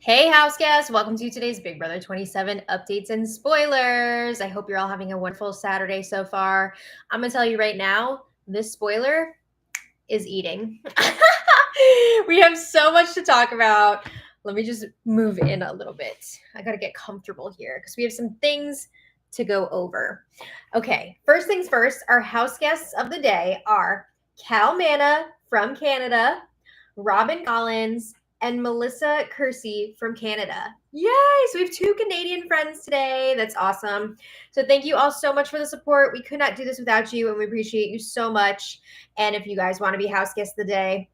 Hey, Houseguest! Welcome to today's Big Brother 27 updates and spoilers. I hope you're all having a wonderful Saturday so far. I'm going to tell you right now, this spoiler is eating. We have so much to talk about. Let me just move in a little bit. I got to get comfortable here because we have some things to go over. Okay, first things first, our house guests of the day are Cal Manna from Canada, Robin Collins, and Melissa Kersey from Canada. Yay! So we have two Canadian friends today. That's awesome. So thank you all so much for the support. We could not do this without you, and we appreciate you so much. And if you guys want to be house guests of the day,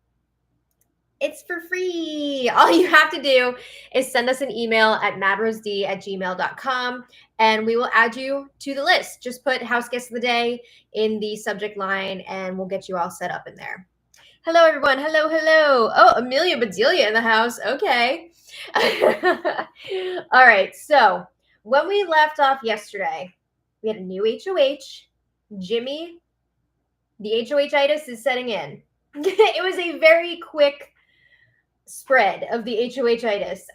it's for free. All you have to do is send us an email at madrosed@gmail.com, and we will add you to the list. Just put house guest of the day in the subject line, and we'll get you all set up in there. Hello, everyone. Hello, hello. Oh, Amelia Bedelia in the house. Okay. All right. So when we left off yesterday, we had a new HOH. Jimmy, the HOH-itis is setting in. It was a very quick spread of the HOH-itis.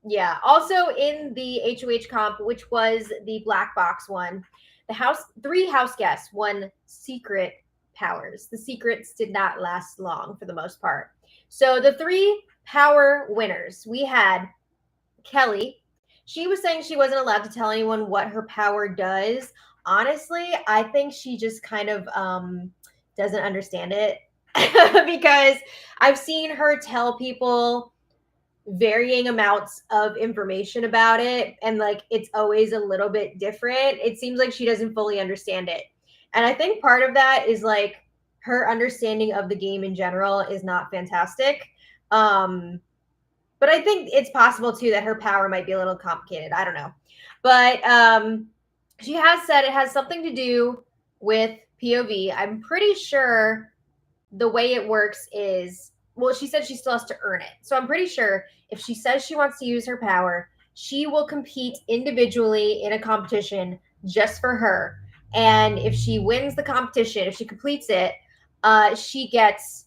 Yeah. Also in the HOH comp, which was the black box one, three house guests won secret powers. The secrets did not last long for the most part. So the three power winners, we had Kelly. She was saying she wasn't allowed to tell anyone what her power does. Honestly, I think she just kind of doesn't understand it because I've seen her tell people varying amounts of information about it, and like it's always a little bit different. It seems like she doesn't fully understand it. And I think part of that is like her understanding of the game in general is not fantastic. But I think it's possible too that her power might be a little complicated. I don't know. But she has said it has something to do with POV. I'm pretty sure the way it works is, well, she said she still has to earn it. So I'm pretty sure if she says she wants to use her power, she will compete individually in a competition just for her. And if she wins the competition, if she completes it, she gets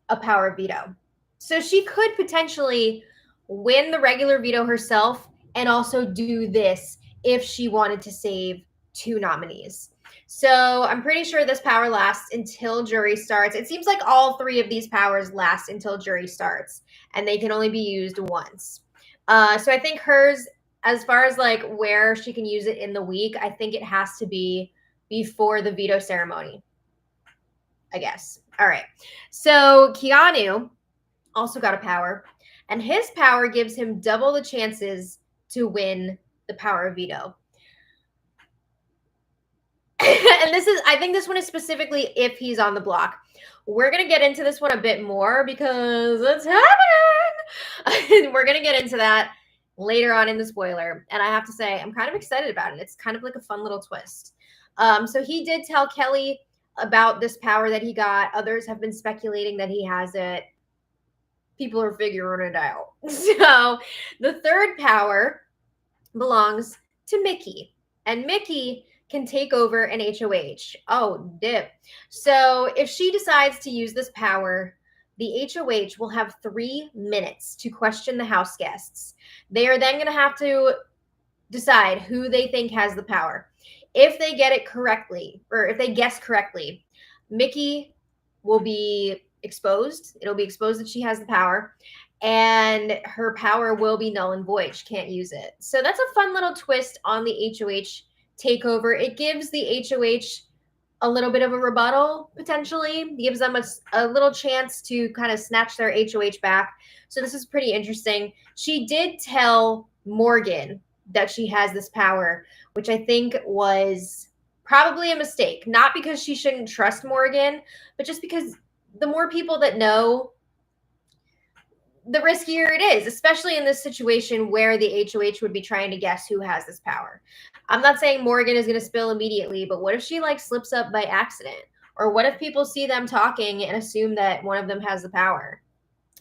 a power veto. So she could potentially win the regular veto herself and also do this if she wanted to save two nominees. So I'm pretty sure this power lasts until jury starts. It seems like all three of these powers last until jury starts, and they can only be used once. So I think hers, as far as like where she can use it in the week, I think it has to be before the veto ceremony, I guess. All right. So Keanu also got a power, and his power gives him double the chances to win the power of veto. And I think this one is specifically if he's on the block. We're going to get into this one a bit more because it's happening. We're going to get into that later on in the spoiler. And I have to say, I'm kind of excited about it. It's kind of like a fun little twist. So he did tell Kelly about this power that he got. Others have been speculating that he has it. People are figuring it out. So the third power belongs to Mickey. And Mickey can take over an HOH. Oh, dip. So if she decides to use this power, the HOH will have 3 minutes to question the house guests. They are then going to have to decide who they think has the power. If they get it correctly, or if they guess correctly, Mickey will be exposed. It'll be exposed that she has the power, and her power will be null and void. She can't use it. So that's a fun little twist on the HOH takeover. It gives the HOH a little bit of a rebuttal, potentially. It gives them a little chance to kind of snatch their HOH back. So this is pretty interesting. She did tell Morgan that she has this power, which I think was probably a mistake. Not because she shouldn't trust Morgan, but just because the more people that know, the riskier it is, especially in this situation where the HOH would be trying to guess who has this power. I'm not saying Morgan is going to spill immediately, but what if she like slips up by accident? Or what if people see them talking and assume that one of them has the power?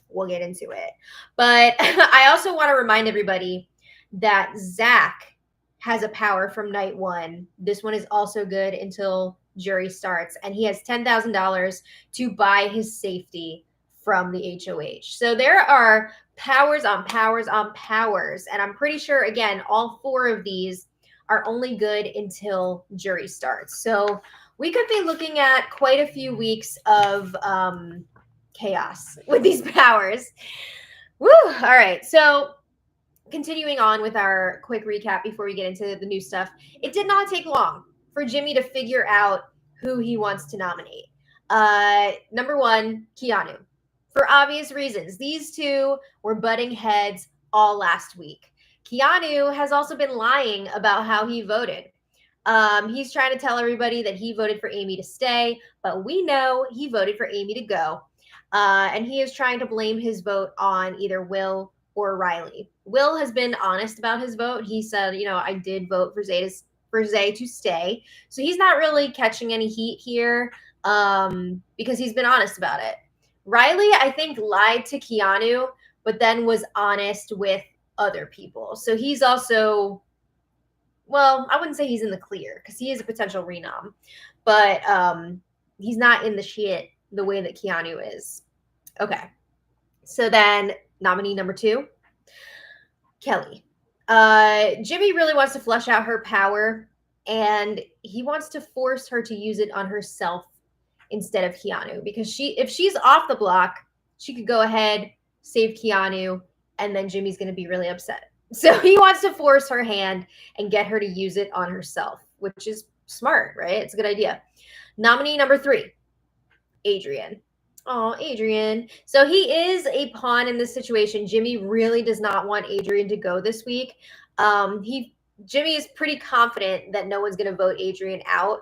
We'll get into it. But I also want to remind everybody that Zach has a power from night 1. This one is also good until jury starts, and he has $10,000 to buy his safety from the HOH. So there are powers on powers on powers. And I'm pretty sure, again, all 4 of these are only good until jury starts. So we could be looking at quite a few weeks of chaos with these powers. Woo! All right. So continuing on with our quick recap before we get into the new stuff, it did not take long for Jimmy to figure out who he wants to nominate. Number 1, Keanu. For obvious reasons, these two were butting heads all last week. Keanu has also been lying about how he voted. He's trying to tell everybody that he voted for Amy to stay, but we know he voted for Amy to go. And he is trying to blame his vote on either Will or Riley. Will has been honest about his vote. He said, I did vote for Zay to stay. So he's not really catching any heat here because he's been honest about it. Riley, I think, lied to Keanu, but then was honest with other people. So he's also, well, I wouldn't say he's in the clear because he is a potential renom, but he's not in the shit the way that Keanu is. Okay. So then nominee number 2, Kelly. Jimmy really wants to flesh out her power, and he wants to force her to use it on herself instead of Keanu, because if she's off the block, she could go ahead, save Keanu, and then Jimmy's going to be really upset. So he wants to force her hand and get her to use it on herself, which is smart, right? It's a good idea. Nominee number 3, Adrian. Oh, Adrian. So he is a pawn in this situation. Jimmy really does not want Adrian to go this week. Jimmy is pretty confident that no one's going to vote Adrian out.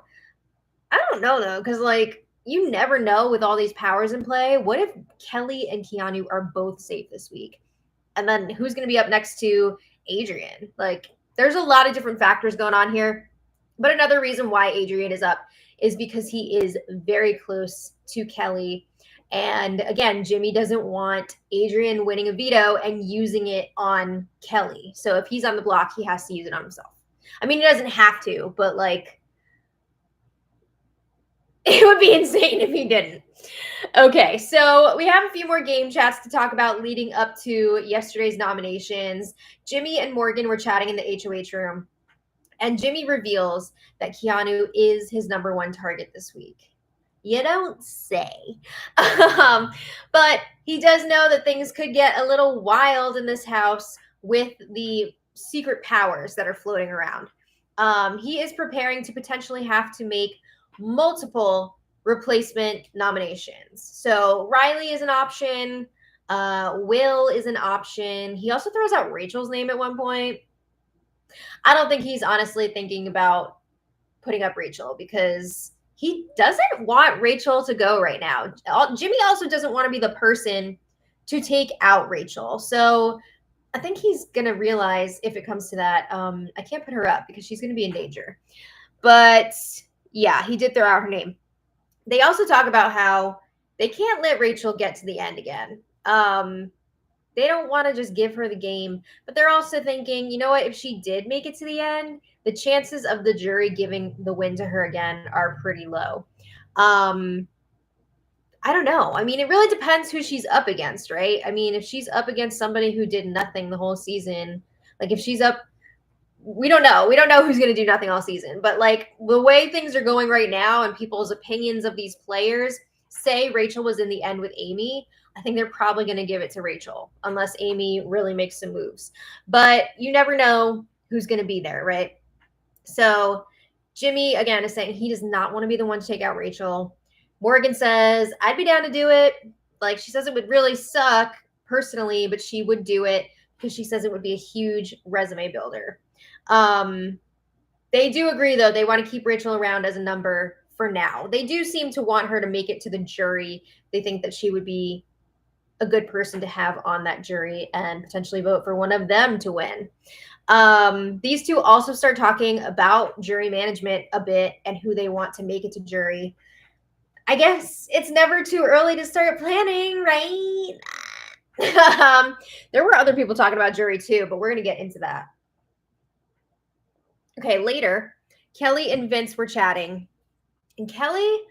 I don't know, though, because, you never know with all these powers in play. What if Kelly and Keanu are both safe this week? And then who's going to be up next to Adrian? There's a lot of different factors going on here. But another reason why Adrian is up is because he is very close to Kelly. And again, Jimmy doesn't want Adrian winning a veto and using it on Kelly. So if he's on the block, he has to use it on himself. I mean, he doesn't have to, but it would be insane if he didn't. Okay, so we have a few more game chats to talk about leading up to yesterday's nominations. Jimmy and Morgan were chatting in the HOH room, and Jimmy reveals that Keanu is his number 1 target this week. You don't say. But he does know that things could get a little wild in this house with the secret powers that are floating around. He is preparing to potentially have to make multiple replacement nominations. So Riley is an option. Will is an option. He also throws out Rachel's name at one point. I don't think he's honestly thinking about putting up Rachel because he doesn't want Rachel to go right now. Jimmy also doesn't want to be the person to take out Rachel. So I think he's going to realize if it comes to that, I can't put her up because she's going to be in danger. But yeah, he did throw out her name. They also talk about how they can't let Rachel get to the end again. They don't want to just give her the game, but they're also thinking, you know what, if she did make it to the end, the chances of the jury giving the win to her again are pretty low. I don't know. I mean, it really depends who she's up against, right? I mean, if she's up against somebody who did nothing the whole season, if she's up, we don't know. We don't know who's going to do nothing all season. But the way things are going right now and people's opinions of these players, say Rachel was in the end with Amy, I think they're probably going to give it to Rachel unless Amy really makes some moves. But you never know who's going to be there, right? So Jimmy, again, is saying he does not want to be the one to take out Rachel. Morgan says, I'd be down to do it. She says it would really suck personally, but she would do it because she says it would be a huge resume builder. They do agree, though. They want to keep Rachel around as a number for now. They do seem to want her to make it to the jury. They think that she would be a good person to have on that jury and potentially vote for one of them to win. These two also start talking about jury management a bit and who they want to make it to jury. I guess it's never too early to start planning, right? There were other people talking about jury too, but we're going to get into that. Okay, later, Kelly and Vince were chatting, and Kelly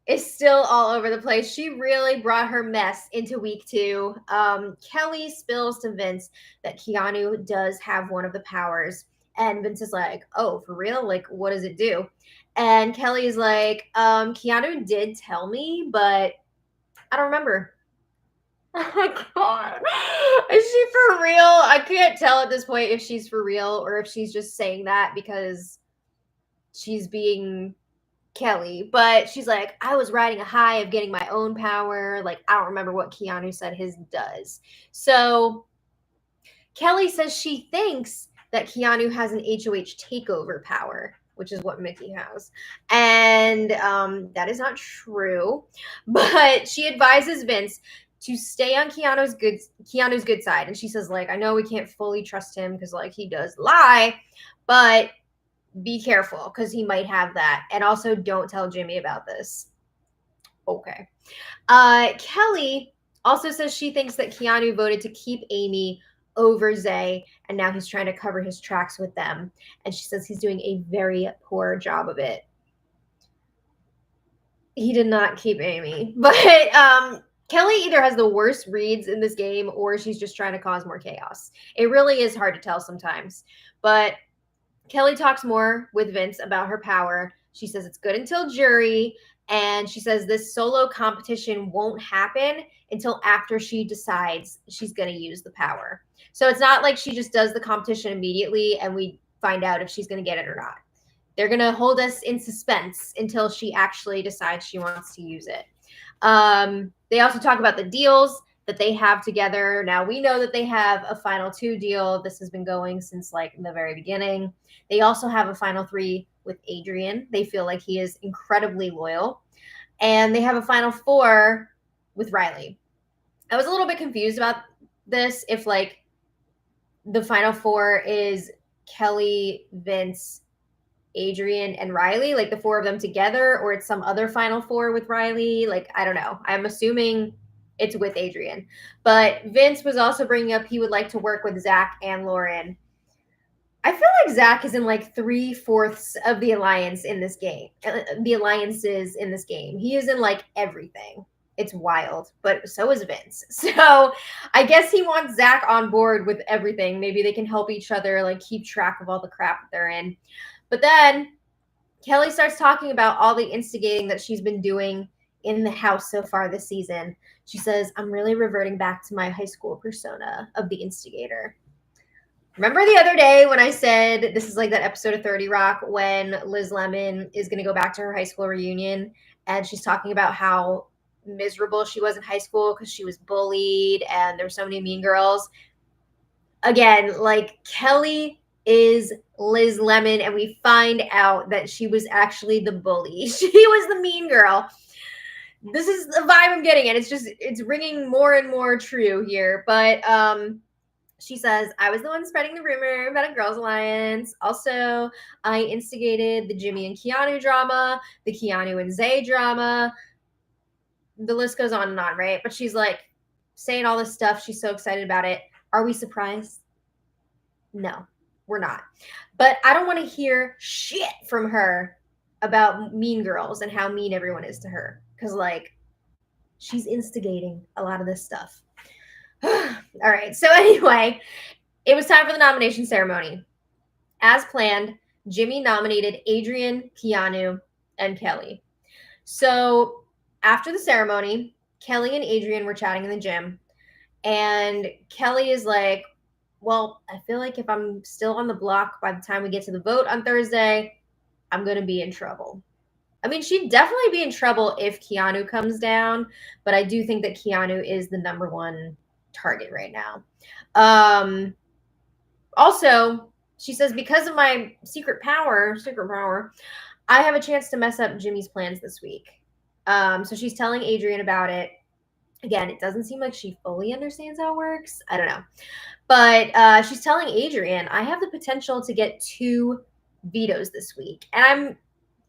is still all over the place. She really brought her mess into week 2. Kelly spills to Vince that Keanu does have one of the powers. And Vince is like, oh, for real? Like, what does it do? And Kelly's like, Keanu did tell me, but I don't remember. Oh my god. Is she for real? I can't tell at this point if she's for real or if she's just saying that because she's being Kelly. But she's like, I was riding a high of getting my own power. Like, I don't remember what Keanu said his does. So Kelly says she thinks that Keanu has an HOH takeover power, which is what Mickey has. And that is not true. But she advises Vince to stay on Keanu's good side. And she says, like, I know we can't fully trust him because, like, he does lie, but be careful because he might have that. And also don't tell Jimmy about this. Okay. Kelly also says she thinks that Keanu voted to keep Amy over Zay, and now he's trying to cover his tracks with them. And she says he's doing a very poor job of it. He did not keep Amy. But Kelly either has the worst reads in this game or she's just trying to cause more chaos. It really is hard to tell sometimes. But Kelly talks more with Vince about her power. She says it's good until jury. And she says this solo competition won't happen until after she decides she's going to use the power. So it's not like she just does the competition immediately and we find out if she's going to get it or not. They're going to hold us in suspense until she actually decides she wants to use it. They also talk about the deals that they have together. Now, we know that they have a Final 2 deal. This has been going since, like, the very beginning. They also have a Final 3 with Adrian. They feel like he is incredibly loyal. And they have a Final 4 with Riley. I was a little bit confused about this, if, like, the Final 4 is Kelly, Vince, Adrian, and Riley, like the 4 of them together, or it's some other Final 4 with Riley. Like, I don't know. I'm assuming it's with Adrian. But Vince was also bringing up he would like to work with Zach and Lauren. I feel like Zach is in like 3/4 of the alliance in this game. The alliances in this game. He is in like everything. It's wild, but so is Vince. So I guess he wants Zach on board with everything. Maybe they can help each other, like keep track of all the crap that they're in. But then Kelly starts talking about all the instigating that she's been doing in the house so far this season. She says, I'm really reverting back to my high school persona of the instigator. Remember the other day when I said this is like that episode of 30 Rock when Liz Lemon is going to go back to her high school reunion and she's talking about how miserable she was in high school because she was bullied and there's so many mean girls. Again, like Kelly is Liz Lemon and we find out that she was actually the bully. She was the mean girl. This is the vibe I'm getting, and it's ringing more and more true here. But she says, I was the one spreading the rumor about a girls' alliance. Also, I instigated the Jimmy and Keanu drama, the Keanu and Zay drama. The list goes on, right? But she's like saying all this stuff. She's so excited about it. Are we surprised? No, we're not. But I don't want to hear shit from her about Mean Girls and how mean everyone is to her. Because, like, she's instigating a lot of this stuff. All right. So anyway, it was time for the nomination ceremony. As planned, Jimmy nominated Adrian, Keanu, and Kelly. So after the ceremony, Kelly and Adrian were chatting in the gym. And Kelly is like, well, I feel like if I'm still on the block by the time we get to the vote on Thursday, I'm going to be in trouble. I mean, she'd definitely be in trouble if Keanu comes down, but I do think that Keanu is the number one target right now. Also, she says, because of my secret power, I have a chance to mess up Jimmy's plans this week. So she's telling Adrian about it. Again, it doesn't seem like she fully understands how it works. I don't know. But she's telling Adrian, I have the potential to get 2 vetoes this week. And I'm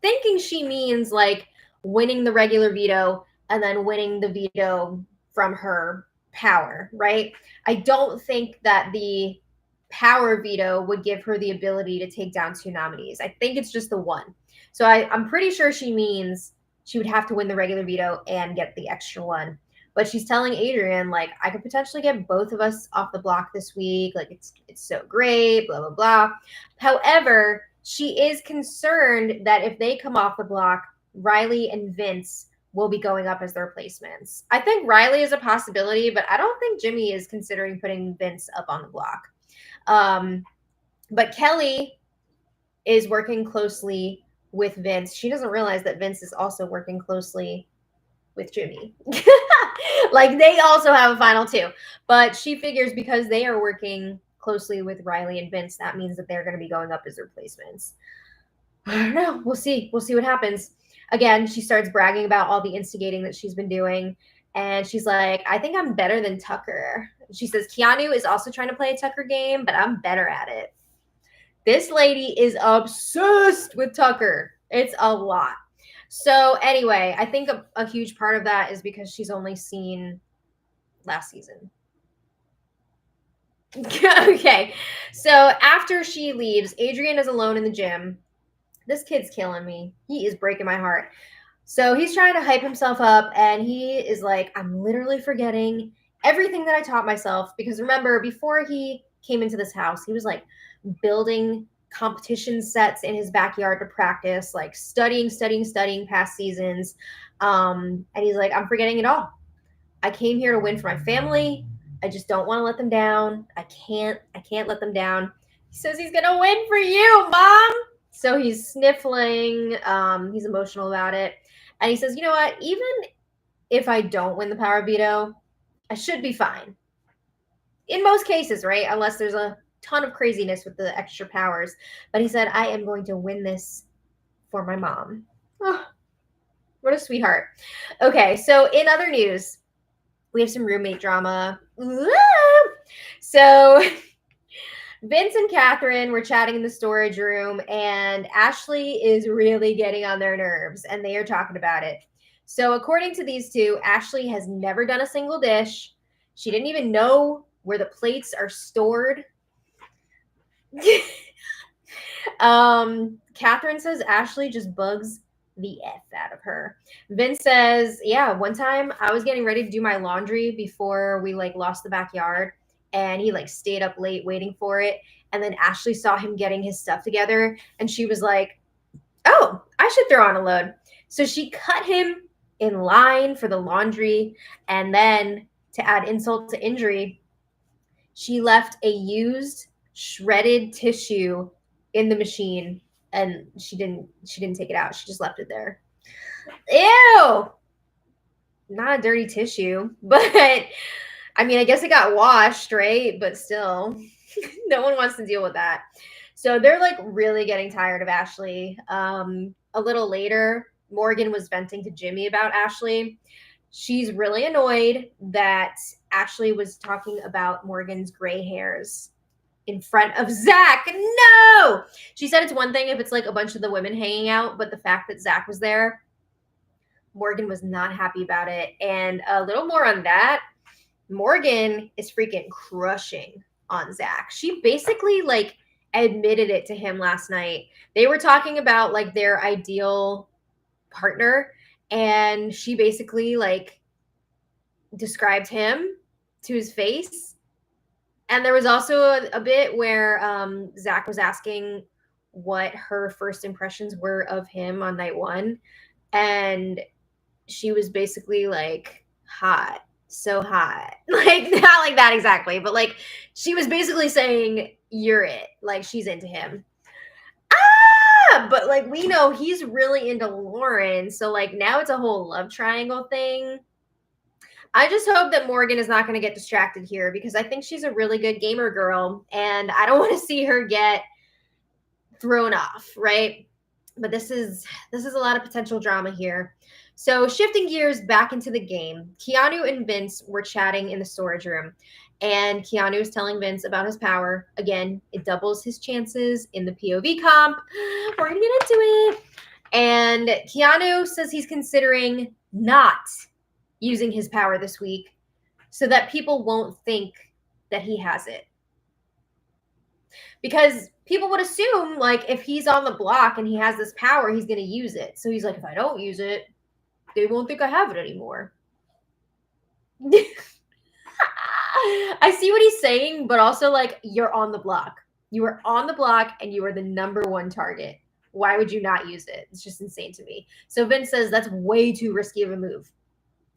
thinking she means like winning the regular veto and then winning the veto from her power, right? I don't think that the power veto would give her the ability to take down 2 nominees. I think it's just the one. So I'm pretty sure she means she would have to win the regular veto and get the extra one. But she's telling Adrian, like, I could potentially get both of us off the block this week. Like, it's so great, blah, blah, blah. However, she is concerned that if they come off the block, Riley and Vince will be going up as their replacements. I think Riley is a possibility, but I don't think Jimmy is considering putting Vince up on the block. But Kelly is working closely with Vince. She doesn't realize that Vince is also working closely with Jimmy. Like, they also have a final two. But she figures because they are working closely with Riley and Vince, that means that they're going to be going up as replacements. I don't know. We'll see. We'll see what happens. Again, she starts bragging about all the instigating that she's been doing. And she's like, I think I'm better than Tucker. She says, Keanu is also trying to play a Tucker game, but I'm better at it. This lady is obsessed with Tucker. It's a lot. So anyway, I think a huge part of that is because she's only seen last season. Okay. So after she leaves, Adrian is alone in the gym. This kid's killing me. He is breaking my heart. So he's trying to hype himself up, and he is like, I'm literally forgetting everything that I taught myself. Because remember, before he came into this house, he was like building competition sets in his backyard to practice, like studying past seasons. And he's like, I'm forgetting it all. I came here to win for my family. I just don't want to let them down. I can't let them down. He says he's gonna win for you, Mom. So he's sniffling. He's emotional about it. And he says, you know what? Even if I don't win the power veto, I should be fine. In most cases, right? Unless there's a ton of craziness with the extra powers. But he said, I am going to win this for my mom. Oh, what a sweetheart. Okay, so in other news, we have some roommate drama. So Vince and Catherine were chatting in the storage room, and Ashley is really getting on their nerves, and they are talking about it. So according to these two, Ashley has never done a single dish. She didn't even know where the plates are stored. Catherine says Ashley just bugs the F out of her. Vince says, yeah, one time I was getting ready to do my laundry before we like lost the backyard, and he like stayed up late waiting for it. And then Ashley saw him getting his stuff together, and she was like, oh, I should throw on a load. So she cut him in line for the laundry, and then to add insult to injury, she left a used shredded tissue in the machine, and she didn't take it out. She just left it there. Ew. Not a dirty tissue, but I mean, I guess it got washed, right? But still, no one wants to deal with that. So they're like really getting tired of Ashley. A little later, Morgan was venting to Jimmy about Ashley. She's really annoyed that Ashley was talking about Morgan's gray hairs in front of Zach. No! She said it's one thing if it's like a bunch of the women hanging out, but the fact that Zach was there, Morgan was not happy about it. And a little more on that, Morgan is freaking crushing on Zach. She basically like admitted it to him last night. They were talking about like their ideal partner, and she basically like described him to his face. And there was also a bit where Zach was asking what her first impressions were of him on night one. And she was basically like, hot, so hot. Like, not like that exactly, but like she was basically saying, you're it. Like, she's into him. But like we know he's really into Lauren. So like now it's a whole love triangle thing. I just hope that Morgan is not going to get distracted here, because I think she's a really good gamer girl, and I don't want to see her get thrown off, right? But this is a lot of potential drama here. So shifting gears back into the game, Keanu and Vince were chatting in the storage room, and Keanu is telling Vince about his power. Again, it doubles his chances in the POV comp. We're going to get into it. And Keanu says he's considering not using his power this week so that people won't think that he has it. Because people would assume, like, if he's on the block and he has this power, he's going to use it. So he's like, if I don't use it, they won't think I have it anymore. I see what he's saying, but also, like, you're on the block. You are on the block, and you are the number one target. Why would you not use it? It's just insane to me. So Vince says that's way too risky of a move.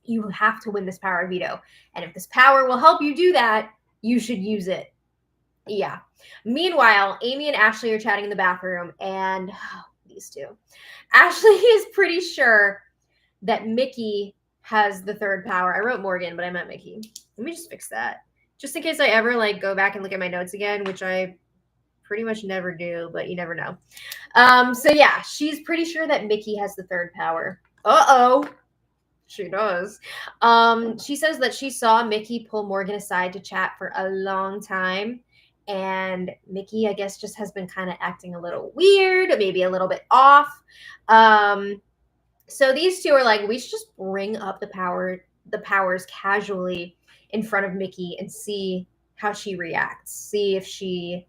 You have to win this power veto. And if this power will help you do that, you should use it. Yeah. Meanwhile, Amy and Ashley are chatting in the bathroom, and these two. Ashley is pretty sure that Mickey has the third power. I wrote Morgan, but I meant Mickey. Let me just fix that. Just in case I ever like go back and look at my notes again, which I pretty much never do, but you never know. So yeah, she's pretty sure that Mickey has the third power. Uh-oh. She does. She says that she saw Mickey pull Morgan aside to chat for a long time. And Mickey, I guess, just has been kind of acting a little weird, maybe a little bit off. So these two are like, we should just bring up the powers casually in front of Mickey and see how she reacts. See if she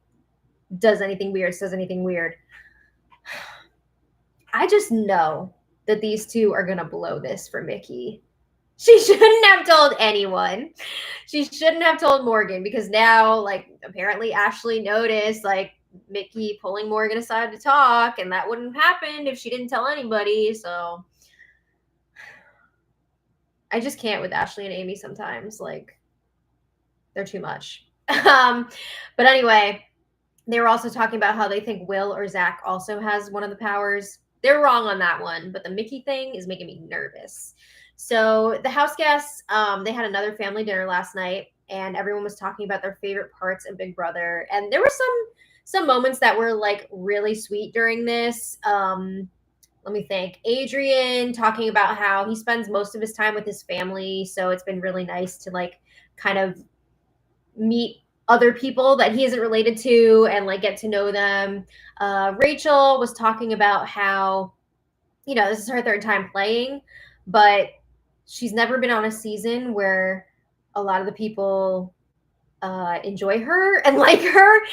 does anything weird, says anything weird. I just know that these two are going to blow this for Mickey. She shouldn't have told anyone. She shouldn't have told Morgan, because now, like, apparently Ashley noticed, like, Mickey pulling Morgan aside to talk, and that wouldn't have happened if she didn't tell anybody. So I just can't with Ashley and Amy sometimes. Like, they're too much. But anyway, they were also talking about how they think Will or Zach also has one of the powers. They're wrong on that one, but the Mickey thing is making me nervous. So the house guests, they had another family dinner last night, and everyone was talking about their favorite parts of Big Brother. And there were some moments that were like really sweet during this. Let me think. Adrian talking about how he spends most of his time with his family, so it's been really nice to like kind of meet other people that he isn't related to and like get to know them. Rachel was talking about how, you know, this is her third time playing, but she's never been on a season where a lot of the people enjoy her and like her.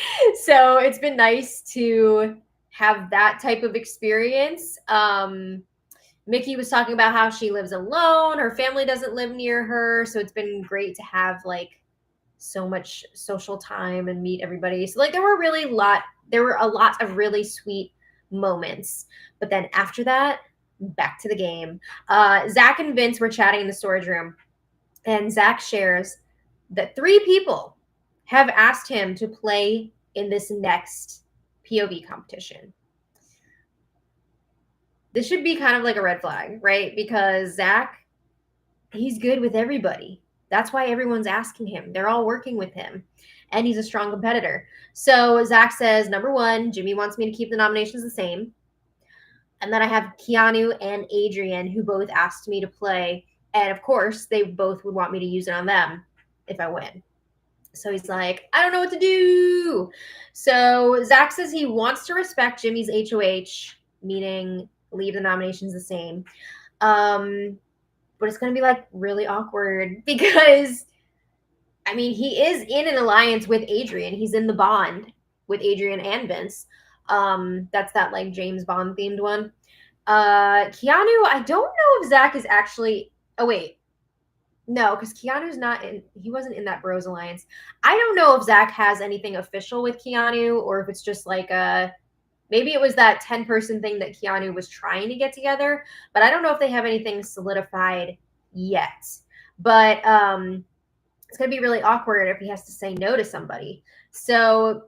So it's been nice to have that type of experience. Mickey was talking about how she lives alone. Her family doesn't live near her. So it's been great to have like so much social time and meet everybody. So like there were a lot of really sweet moments. But then after that, back to the game. Zach and Vince were chatting in the storage room, and Zach shares that 3 people have asked him to play in this next POV competition. This should be kind of like a red flag, right? Because Zach, he's good with everybody. That's why everyone's asking him. They're all working with him, and he's a strong competitor. So Zach says, number 1, Jimmy wants me to keep the nominations the same. And then I have Keanu and Adrian, who both asked me to play. And of course, they both would want me to use it on them if I win. So he's like, I don't know what to do. So Zach says he wants to respect Jimmy's HOH, meaning leave the nominations the same. But it's going to be like really awkward because, I mean, he is in an alliance with Adrian. He's in the bond with Adrian and Vince. That's that like James Bond themed one. Keanu, I don't know if Zach is actually, oh wait, no, because Keanu's not in, he wasn't in that Bros Alliance. I don't know if Zach has anything official with Keanu or if it's just like maybe it was that 10-person thing that Keanu was trying to get together, but I don't know if they have anything solidified yet. But it's going to be really awkward if he has to say no to somebody. So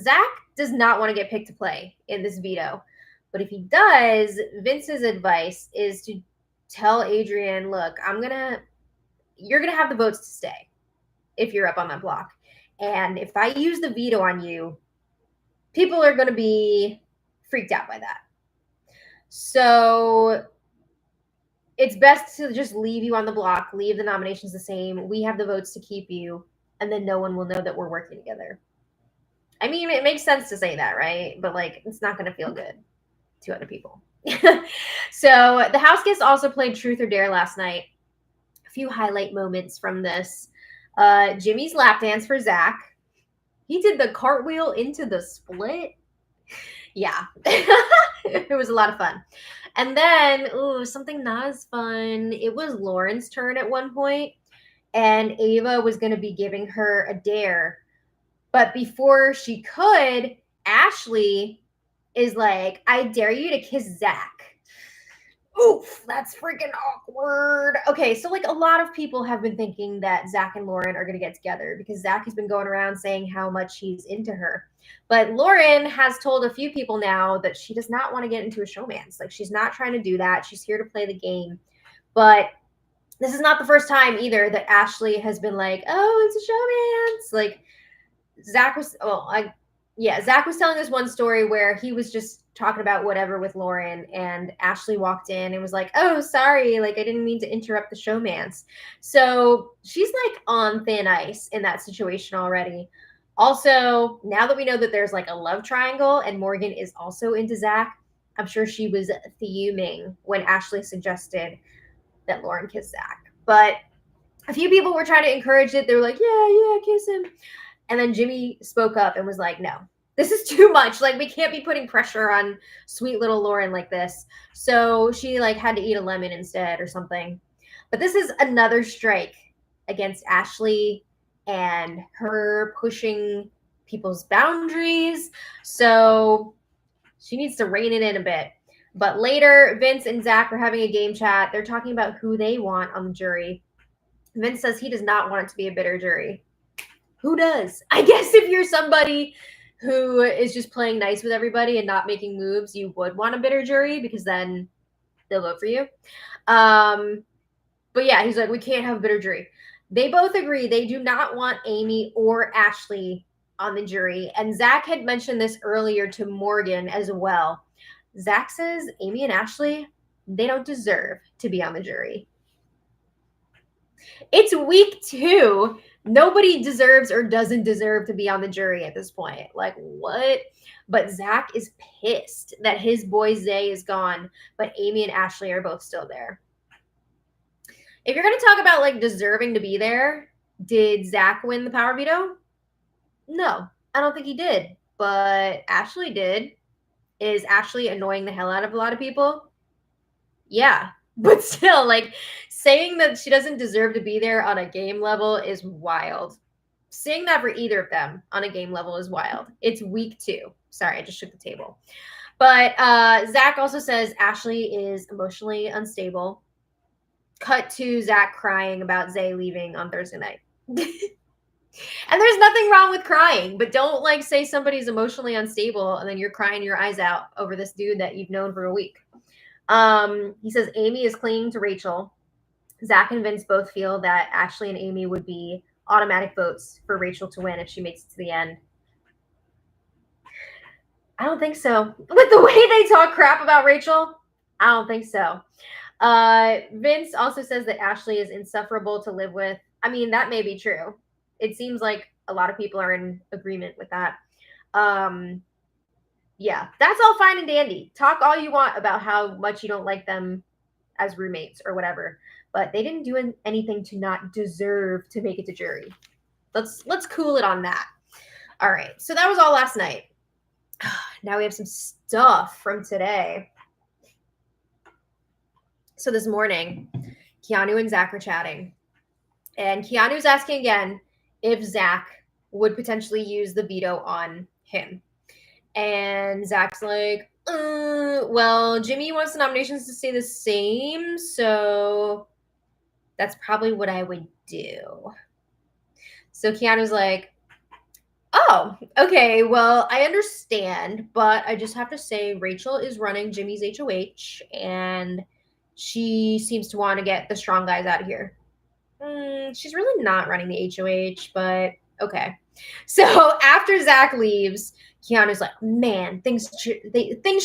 Zach does not want to get picked to play in this veto. But if he does, Vince's advice is to tell Adrian, look, you're going to have the votes to stay if you're up on that block. And if I use the veto on you, people are going to be freaked out by that. So it's best to just leave you on the block, leave the nominations the same. We have the votes to keep you, and then no one will know that we're working together. I mean, it makes sense to say that, right? But like, it's not going to feel good to other people. So the house guests also played Truth or Dare last night. A few highlight moments from this. Jimmy's lap dance for Zach. He did the cartwheel into the split. Yeah. It was a lot of fun. And then, something not as fun. It was Lauren's turn at one point, and Ava was going to be giving her a dare. But before she could, Ashley is like, I dare you to kiss Zach. Oof, that's freaking awkward. Okay, so like a lot of people have been thinking that Zach and Lauren are going to get together because Zach has been going around saying how much he's into her. But Lauren has told a few people now that she does not want to get into a showmance. Like, she's not trying to do that. She's here to play the game. But this is not the first time either that Ashley has been like, oh, it's a showmance. Like, Zach was telling this one story where he was just talking about whatever with Lauren, and Ashley walked in and was like, oh, sorry, like I didn't mean to interrupt the showmance. So she's like on thin ice in that situation already. Also, now that we know that there's like a love triangle and Morgan is also into Zach, I'm sure she was fuming when Ashley suggested that Lauren kiss Zach. But a few people were trying to encourage it. They were like, yeah, kiss him. And then Jimmy spoke up and was like, no, this is too much. Like, we can't be putting pressure on sweet little Lauren like this. So she like had to eat a lemon instead or something. But this is another strike against Ashley and her pushing people's boundaries. So she needs to rein it in a bit. But later, Vince and Zach are having a game chat. They're talking about who they want on the jury. Vince says he does not want it to be a bitter jury. Who does? I guess if you're somebody who is just playing nice with everybody and not making moves, you would want a bitter jury because then they'll vote for you. But yeah, he's like, we can't have a bitter jury. They both agree they do not want Amy or Ashley on the jury. And Zach had mentioned this earlier to Morgan as well. Zach says Amy and Ashley, they don't deserve to be on the jury. It's week 2. Nobody deserves or doesn't deserve to be on the jury at this point. Like, what? But Zach is pissed that his boy Zay is gone, but Amy and Ashley are both still there. If you're going to talk about, like, deserving to be there, did Zach win the power veto? No, I don't think he did. But Ashley did. Is Ashley annoying the hell out of a lot of people? Yeah. But still, like, saying that she doesn't deserve to be there on a game level is wild. Saying that for either of them on a game level is wild. It's week 2. Sorry, I just shook the table. But Zach also says Ashley is emotionally unstable. Cut to Zach crying about Zay leaving on Thursday night. And there's nothing wrong with crying, but don't like say somebody's emotionally unstable and then you're crying your eyes out over this dude that you've known for a week. He says Amy is clinging to Rachel. Zach and Vince both feel that Ashley and Amy would be automatic votes for Rachel to win if she makes it to the end. I don't think so. With the way they talk crap about Rachel, I don't think so. Vince also says that Ashley is insufferable to live with. I mean, that may be true. It seems like a lot of people are in agreement with that. Yeah, that's all fine and dandy. Talk all you want about how much you don't like them as roommates or whatever, but they didn't do anything to not deserve to make it to jury. Let's cool it on that. All right, so that was all last night. Now we have some stuff from today. So this morning, Keanu and Zach are chatting, and Keanu's asking again if Zach would potentially use the veto on him. And Zach's like, well, Jimmy wants the nominations to stay the same, so that's probably what I would do. So Keanu's like, oh, okay, well, I understand, but I just have to say Rachel is running Jimmy's HOH, and she seems to want to get the strong guys out of here. She's really not running the HOH, but okay. So after Zach leaves, Keanu's like, man, things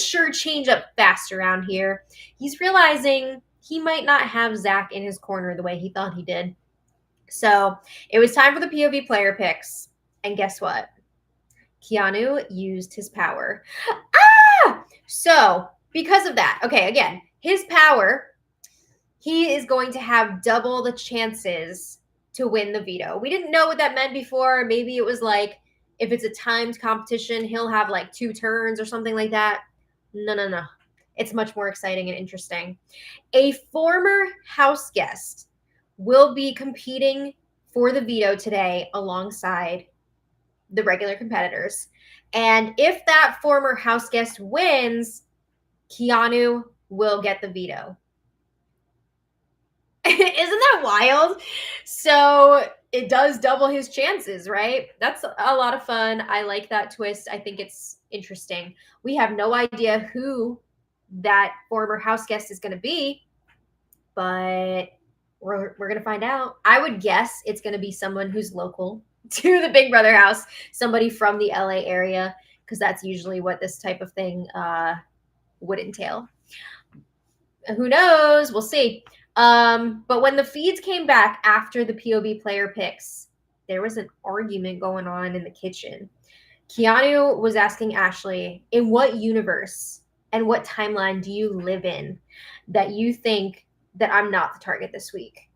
sure change up fast around here. He's realizing he might not have Zach in his corner the way he thought he did. So it was time for the POV player picks. And guess what? Keanu used his power. So because of that, okay, again, his power, he is going to have double the chances to win the veto. We didn't know what that meant before. Maybe it was like, if it's a timed competition, he'll have like 2 turns or something like that. No. It's much more exciting and interesting. A former house guest will be competing for the veto today alongside the regular competitors. And if that former house guest wins, Keanu will get the veto. Isn't that wild? So it does double his chances, right? That's a lot of fun. I like that twist. I think it's interesting. We have no idea who that former house guest is going to be, but we're going to find out. I would guess it's going to be someone who's local to the Big Brother house, somebody from the LA area, because that's usually what this type of thing would entail. Who knows? We'll see. But when the feeds came back after the POV player picks, there was an argument going on in the kitchen. Keanu was asking Ashley, in what universe and what timeline do you live in that you think that I'm not the target this week?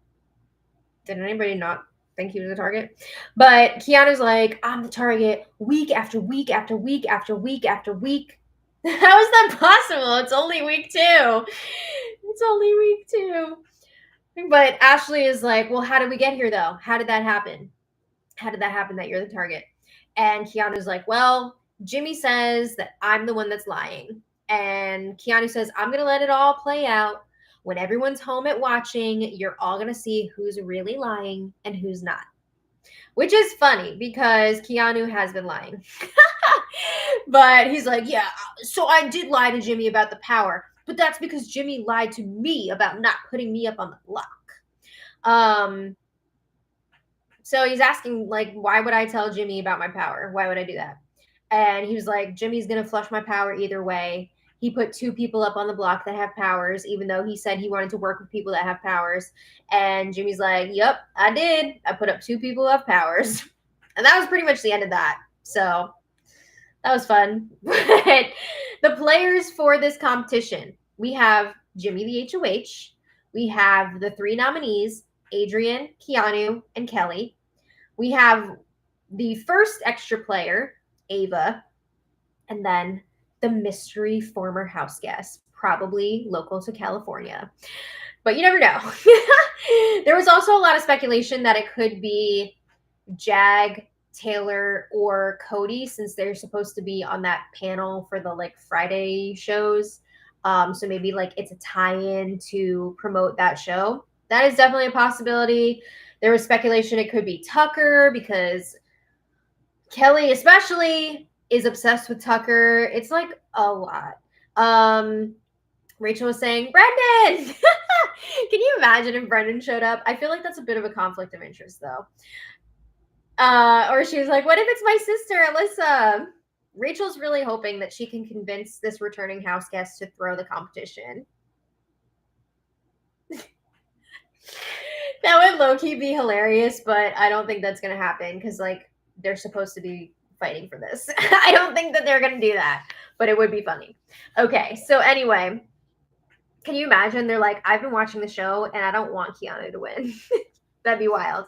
Did anybody not think he was the target? But Keanu's like, I'm the target week after week after week after week after week. How is that possible? It's only week 2. It's only week 2. But Ashley is like, well, how did we get here, though? How did that happen? How did that happen that you're the target? And Keanu's like, well, Jimmy says that I'm the one that's lying. And Keanu says, I'm going to let it all play out. When everyone's home at watching, you're all going to see who's really lying and who's not. Which is funny because Keanu has been lying. But he's like, yeah, so I did lie to Jimmy about the power. But that's because Jimmy lied to me about not putting me up on the block. So he's asking, like, why would I tell Jimmy about my power? Why would I do that? And he was like, Jimmy's going to flush my power either way. He put 2 people up on the block that have powers, even though he said he wanted to work with people that have powers. And Jimmy's like, yep, I did. I put up 2 people who have powers. And that was pretty much the end of that. So that was fun. But the players for this competition, we have Jimmy the HOH. We have the 3 nominees, Adrian, Keanu, and Kelly. We have the first extra player, Ava, and then the mystery former house guest, probably local to California. But you never know. There was also a lot of speculation that it could be Jag, Taylor, or Cody, since they're supposed to be on that panel for the like Friday shows. So maybe like it's a tie-in to promote that show. That is definitely a possibility. There was speculation it could be Tucker because Kelly especially is obsessed with Tucker. It's like a lot. Rachel was saying, Brendan! Can you imagine if Brendan showed up? I feel like that's a bit of a conflict of interest, though. Or she was like, what if it's my sister, Alyssa? Rachel's really hoping that she can convince this returning house guest to throw the competition. That would low-key be hilarious, but I don't think that's going to happen because, like, they're supposed to be fighting for this. I don't think that they're going to do that, but it would be funny. Okay, so anyway, can you imagine? They're like, I've been watching the show, and I don't want Keanu to win. That'd be wild.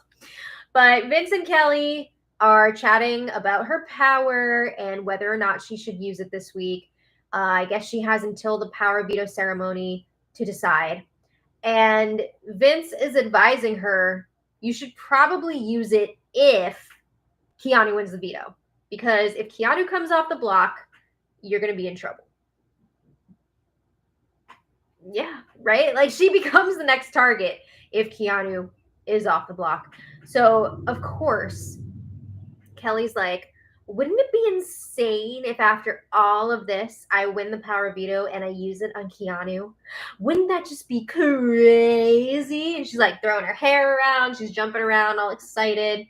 But Vince and Kelly are chatting about her power and whether or not she should use it this week. I guess she has until the power veto ceremony to decide. And Vince is advising her, you should probably use it if Keanu wins the veto. Because if Keanu comes off the block, you're going to be in trouble. Yeah, right? Like, she becomes the next target if Keanu is off the block. So, of course, Kelly's like, wouldn't it be insane if after all of this, I win the power veto and I use it on Keanu? Wouldn't that just be crazy? And she's like throwing her hair around. She's jumping around all excited.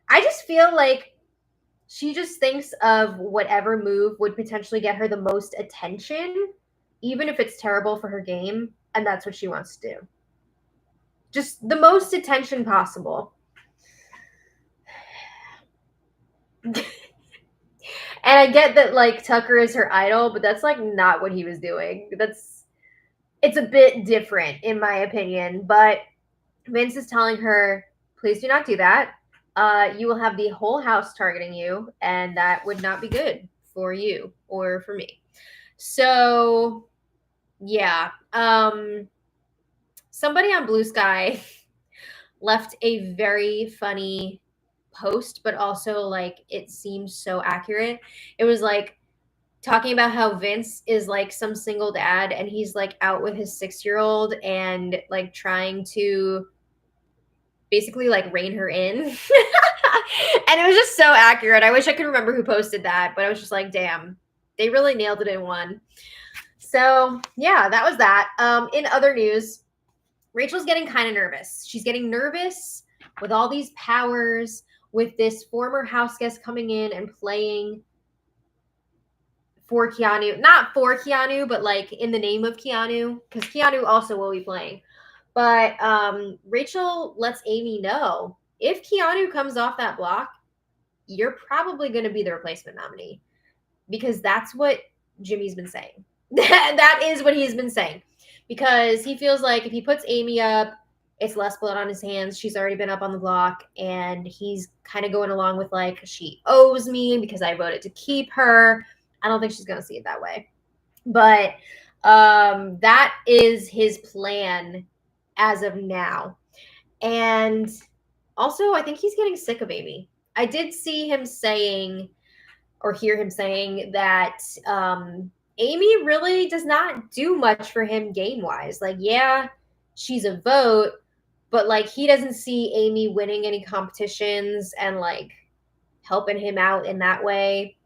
I just feel like she just thinks of whatever move would potentially get her the most attention, even if it's terrible for her game. And that's what she wants to do. Just the most attention possible. And I get that, like, Tucker is her idol, but that's, like, not what he was doing. It's a bit different, in my opinion. But Vince is telling her, please do not do that. You will have the whole house targeting you, and that would not be good for you or for me. So yeah, somebody on Blue Sky left a very funny post, but also like it seems so accurate. It was like talking about how Vince is like some single dad and he's like out with his 6-year-old and like trying to basically like rein her in. And it was just so accurate. I wish I could remember who posted that, but I was just like, damn, they really nailed it in one. So yeah, that was that. In other news, Rachel's getting kind of nervous. She's getting nervous with all these powers, with this former house guest coming in and playing for Keanu. Not for Keanu, but like in the name of Keanu, because Keanu also will be playing. But Rachel lets Amy know, if Keanu comes off that block, you're probably going to be the replacement nominee, because that's what Jimmy's been saying. That is what he's been saying, because he feels like if he puts Amy up, it's less blood on his hands. She's already been up on the block, and he's kind of going along with like, she owes me because I voted to keep her. I don't think she's going to see it that way. But that is his plan as of now. And also, I think he's getting sick of Amy. I did see him saying, or hear him saying, that Amy really does not do much for him game-wise. Like, yeah, she's a vote, but like he doesn't see Amy winning any competitions and like helping him out in that way.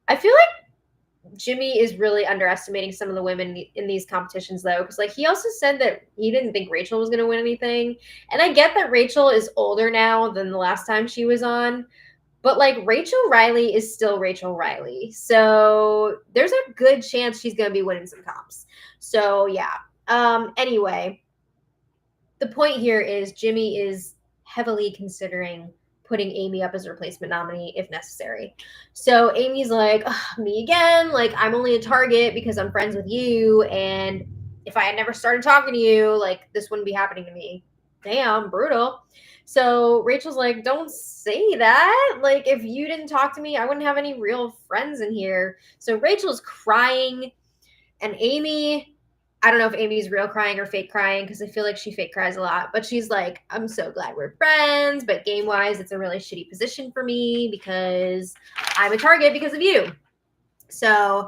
I feel like Jimmy is really underestimating some of the women in these competitions, though, because like he also said that he didn't think Rachel was going to win anything. And I get that Rachel is older now than the last time she was on, but like Rachel Riley is still Rachel Riley. So there's a good chance she's going to be winning some comps. So yeah. Anyway, the point here is Jimmy is heavily considering putting Amy up as a replacement nominee if necessary. So Amy's like, me again? Like, I'm only a target because I'm friends with you, and if I had never started talking to you, like, this wouldn't be happening to me. Damn, brutal. So Rachel's like, don't say that. Like, if you didn't talk to me, I wouldn't have any real friends in here. So Rachel's crying, and Amy, I don't know if Amy's real crying or fake crying, because I feel like she fake cries a lot. But she's like, I'm so glad we're friends, but game-wise, it's a really shitty position for me because I'm a target because of you. So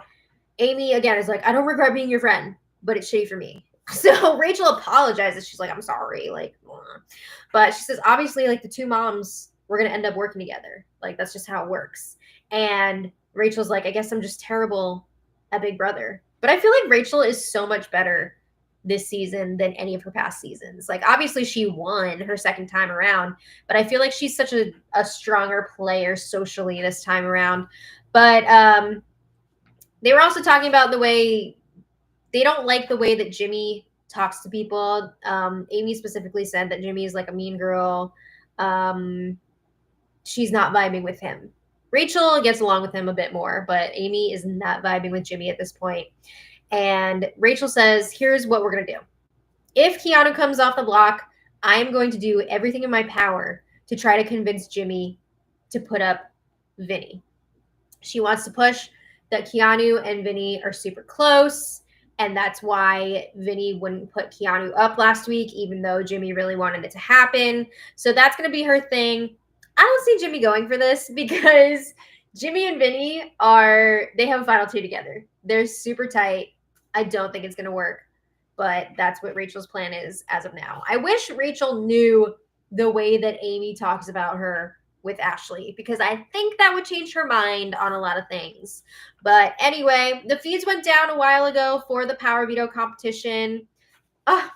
Amy, again, is like, I don't regret being your friend, but it's shitty for me. So Rachel apologizes. She's like, I'm sorry. Like, but she says, obviously, like, the two moms, we're going to end up working together. Like, that's just how it works. And Rachel's like, I guess I'm just terrible at Big Brother. But I feel like Rachel is so much better this season than any of her past seasons. Like, obviously she won her second time around, but I feel like she's such a stronger player socially this time around. But they were also talking about the way they don't like the way that Jimmy talks to people. Amy specifically said that Jimmy is like a mean girl. She's not vibing with him. Rachel gets along with him a bit more, but Amy is not vibing with Jimmy at this point. And Rachel says, here's what we're going to do. If Keanu comes off the block, I'm going to do everything in my power to try to convince Jimmy to put up Vinny. She wants to push that Keanu and Vinny are super close, and that's why Vinny wouldn't put Keanu up last week, even though Jimmy really wanted it to happen. So that's going to be her thing. I don't see Jimmy going for this because Jimmy and Vinny they have a final two together. They're super tight. I don't think it's going to work, but that's what Rachel's plan is as of now. I wish Rachel knew the way that Amy talks about her with Ashley, because I think that would change her mind on a lot of things. But anyway, the feeds went down a while ago for the Power Veto competition. I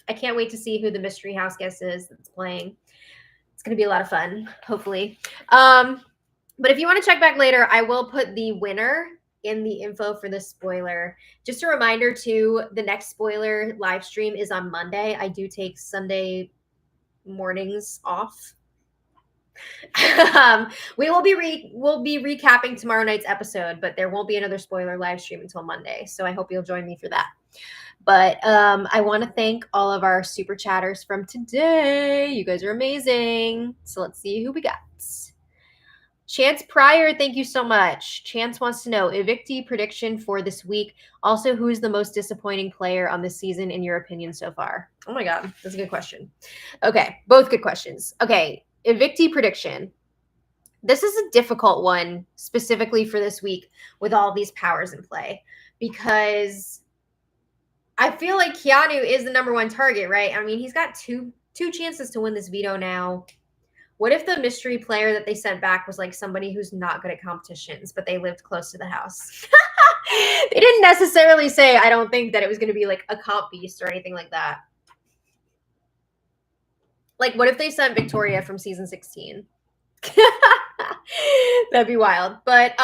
can't wait to see who the mystery house guest is that's playing. It's going to be a lot of fun, hopefully. But if you want to check back later, I will put the winner in the info for the spoiler. Just a reminder too, the next spoiler live stream is on Monday. I do take Sunday mornings off. We'll be recapping tomorrow night's episode, but there won't be another spoiler live stream until Monday. So I hope you'll join me for that. But I want to thank all of our super chatters from today. You guys are amazing. So let's see who we got. Chance Pryor, thank you so much. Chance wants to know, evictee prediction for this week. Also, who is the most disappointing player on this season in your opinion so far? Oh my God, that's a good question. Okay, both good questions. Okay, evictee prediction. This is a difficult one specifically for this week with all these powers in play because I feel like Keanu is the number one target, right? I mean, he's got two chances to win this veto now. What if the mystery player that they sent back was like somebody who's not good at competitions, but they lived close to the house? They didn't necessarily say, I don't think, that it was going to be like a comp beast or anything like that. Like, what if they sent Victoria from season 16? That'd be wild. But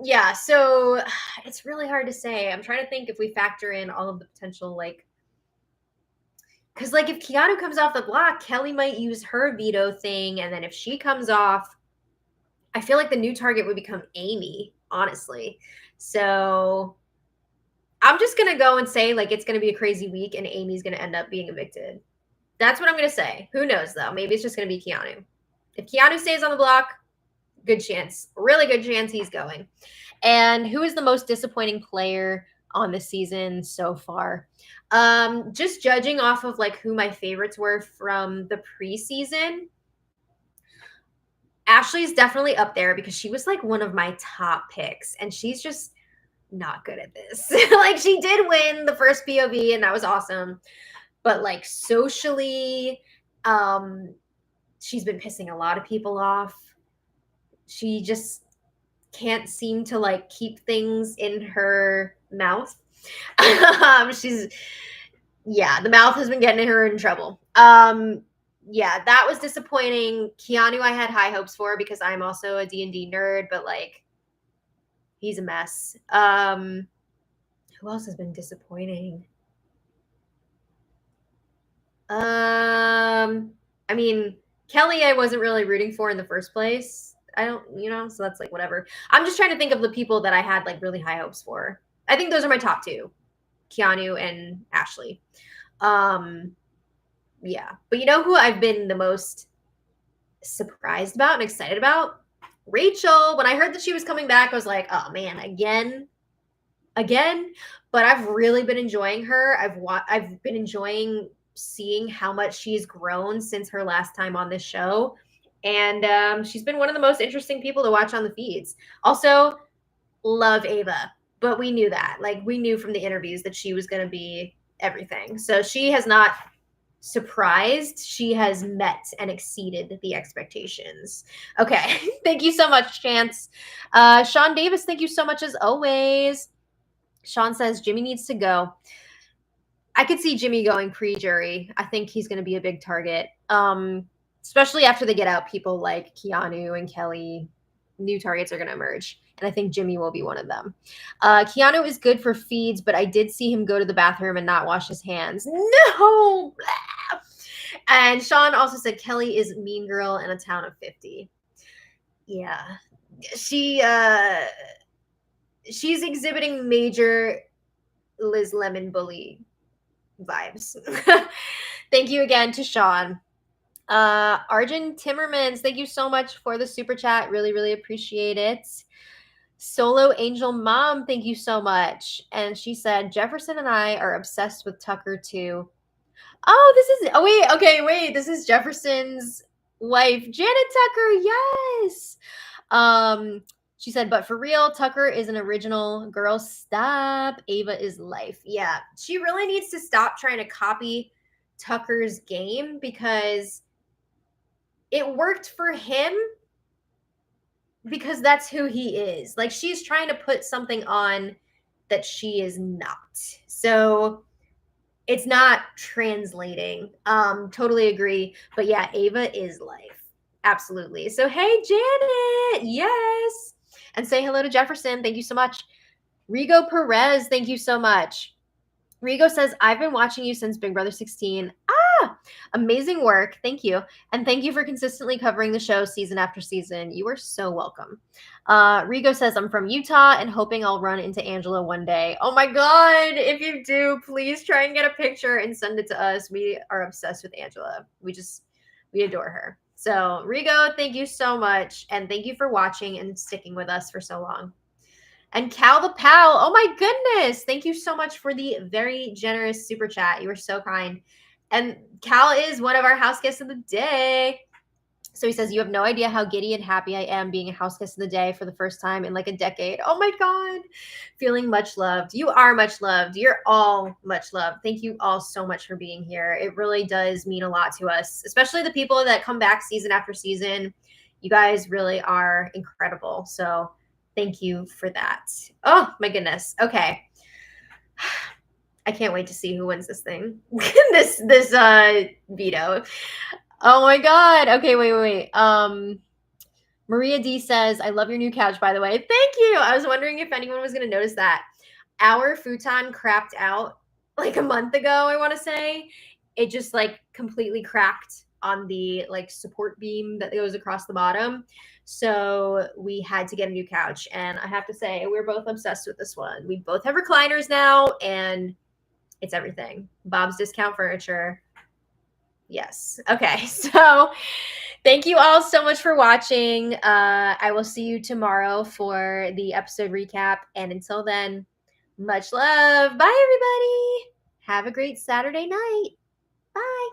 yeah, so it's really hard to say. I'm trying to think if we factor in all of the potential, like, because like if Keanu comes off the block, Kelly might use her veto thing, and then if she comes off, I feel like the new target would become Amy, honestly. So I'm just gonna go and say like it's gonna be a crazy week and Amy's gonna end up being evicted. That's what I'm gonna say. Who knows though? Maybe it's just gonna be Keanu. If Keanu stays on the block, good chance, really good chance he's going. And who is the most disappointing player on the season so far? Just judging off of like who my favorites were from the preseason, Ashley's definitely up there because she was like one of my top picks, and she's just not good at this. Like she did win the first POV, and that was awesome, but like socially, she's been pissing a lot of people off. She just can't seem to like keep things in her mouth. The mouth has been getting her in trouble. Yeah, that was disappointing. Keanu, I had high hopes for because I'm also a D&D nerd, but like he's a mess. Who else has been disappointing? I mean, Kelly, I wasn't really rooting for in the first place. I don't, so that's like whatever. I'm just trying to think of the people that I had like really high hopes for. I think those are my top two, Keanu and Ashley. Yeah, but you know who I've been the most surprised about and excited about? Rachel. When I heard that she was coming back, I was like, oh man, again. But I've really been enjoying her. I've been enjoying seeing how much she's grown since her last time on this show, and she's been one of the most interesting people to watch on the feeds. Also, love Ava, but we knew that. Like we knew from the interviews that she was going to be everything. So she has not surprised. She has met and exceeded the expectations. Okay. Thank you so much, Chance. Sean Davis, thank you so much as always. Sean says Jimmy needs to go. I could see Jimmy going pre-jury. I think he's going to be a big target. Especially after they get out people like Keanu and Kelly. New targets are going to emerge. And I think Jimmy will be one of them. Keanu is good for feeds, but I did see him go to the bathroom and not wash his hands. No! And Sean also said Kelly is mean girl in a town of 50. Yeah. She's exhibiting major Liz Lemon bully vibes. Thank you again to Sean. Arjun Timmermans, thank you so much for the super chat. Really, really appreciate it. Solo Angel Mom, thank you so much. And she said, Jefferson and I are obsessed with Tucker too. This is Jefferson's wife, Janet Tucker. Yes. She said, but for real, Tucker is an original. Girl, stop. Ava is life. Yeah, she really needs to stop trying to copy Tucker's game because it worked for him because that's who he is. Like she's trying to put something on that she is not. So it's not translating. Totally agree. But yeah, Ava is life. Absolutely. So hey, Janet. Yes. And say hello to Jefferson. Thank you so much. Rigo Perez, thank you so much. Rigo says, I've been watching you since Big Brother 16. Amazing work. Thank you. And thank you for consistently covering the show season after season. You are so welcome. Rigo says, I'm from Utah and hoping I'll run into Angela one day. Oh my God. If you do, please try and get a picture and send it to us. We are obsessed with Angela. We adore her. So, Rigo, thank you so much. And thank you for watching and sticking with us for so long. And Cal the Pal, oh my goodness. Thank you so much for the very generous super chat. You were so kind. And Cal is one of our house guests of the day. So he says, you have no idea how giddy and happy I am being a house guest of the day for the first time in like a decade. Oh my God. Feeling much loved. You are much loved. You're all much loved. Thank you all so much for being here. It really does mean a lot to us, especially the people that come back season after season. You guys really are incredible. So thank you for that. Oh my goodness. Okay. I can't wait to see who wins this thing. this veto. Oh my God. Okay, wait. Maria D says, I love your new couch, by the way. Thank you. I was wondering if anyone was going to notice that. Our futon cracked out like a month ago, I want to say. It just like completely cracked on the like support beam that goes across the bottom. So we had to get a new couch. And I have to say, we're both obsessed with this one. We both have recliners now, and it's everything. Bob's Discount Furniture. Yes. Okay. So thank you all so much for watching. I will see you tomorrow for the episode recap. And until then, much love. Bye, everybody. Have a great Saturday night. Bye.